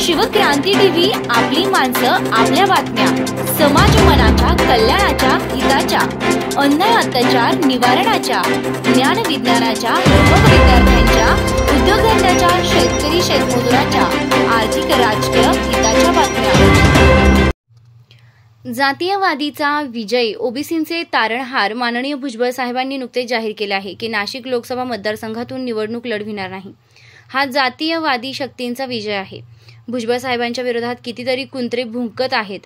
Shivkranti TV, आपली माणसं, आपल्या बातम्या, समाज मनाच्या कल्याणाच्या, हिताच्या, अन्याय अत्याचार निवारणाच्या, ज्ञान विज्ञानाच्या, युवक विद्यार्थ्यांच्या, उद्योगधंद्याच्या, शेतकरी शेतमजुराच्या, आर्थिक राजकीय हिताच्या बातम्या। जातीयवादीचा विजय, ओबीसींचे तारणहार। माननीय भुजबळ साहेबांनी नुकतेच जाहीर केले आहे की नाशिक लोकसभा मतदारसंघातून निवडणूक लढविणार नाही। हा जातीयवादी शक्तींचा विजय आहे। भुजबळ साहेबांच्या विरोधात कितीतरी कुंत्रे भुंकत आहेत।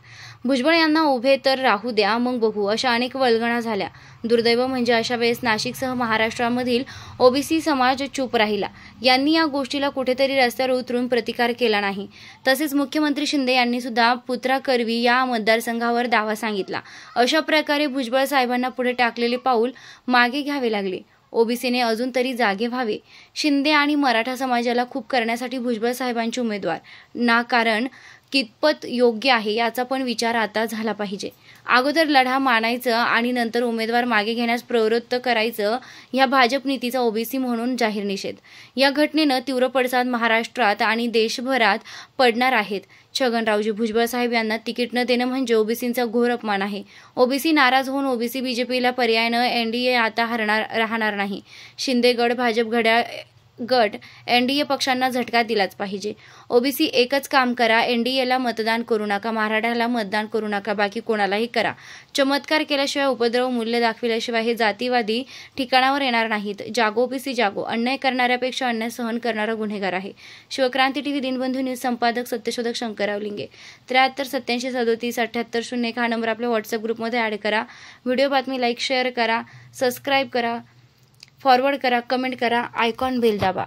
भुजबळ यांना उभे तर राहू द्या, मग बघू, अशा अनेक वल्गना झाल्या। दुर्दैव म्हणजे अशा वेळेस नाशिकसह महाराष्ट्रामधील ओबीसी समाज चूप राहिला। यांनी या गोष्टीला कुठेतरी रस्त्यावर उतरून प्रतिकार केला नाही। तसेच मुख्यमंत्री शिंदे यांनी सुद्धा पुत्राकरवी या मतदारसंघावर दावा सांगितला। अशा प्रकारे भुजबळ साहेबांना पुढे टाकलेले पाऊल मागे घ्यावे लागले। ओबीसीने अजून तरी जागे व्हावे। शिंदे आणि मराठा समाजाला खूप करण्यासाठी भुजबळ साहेबांचे उमेदवार ना कारण कितपत योग्य आहे याचा पण विचार आता झाला पाहिजे। अगोदर लढा मानायचं आणि नंतर उमेदवार मागे घेण्यास प्रवृत्त करायचं, या भाजप नीतीचा ओबीसी म्हणून जाहीर निषेध। या घटनेनं तीव्र पडसाद महाराष्ट्रात आणि देशभरात पडणार आहेत। छगनरावजी भुजबळ साहेब यांना तिकीट न देणं म्हणजे ओबीसींचा घोर अपमान आहे। ओबीसी नाराज होऊन ओबीसी बीजेपीला पर्यायानं एनडीए आता राहणार नाही। शिंदे गट, भाजप गट एनडीए पक्षांना झटका दिलाच पाहिजे। ओबीसी एकच काम करा, एनडीएला मतदान करू नका, मराठ्याला मतदान करू नका, बाकी कोणालाही करा। चमत्कार केल्याशिवाय, उपद्रव मूल्य दाखविल्याशिवाय हे जातीवादी ठिकाणावर येणार नाहीत। जागो ओबीसी जागो। अन्याय करणाऱ्यापेक्षा अन्याय सहन करणारा गुन्हेगार आहे। शिवक्रांती टीव्ही दिनबंधू न्यूज संपादक सत्यशोधक शंकरराव लिंगे। 73 87 37 78 01 हा नंबर आपल्या व्हॉट्सअप ग्रुपमध्ये ॲड करा। व्हिडिओ बातमी लाईक शेअर करा, सबस्क्राईब करा, फॉरवर्ड करा, कमेंट करा, आयकॉन बेल दाबा।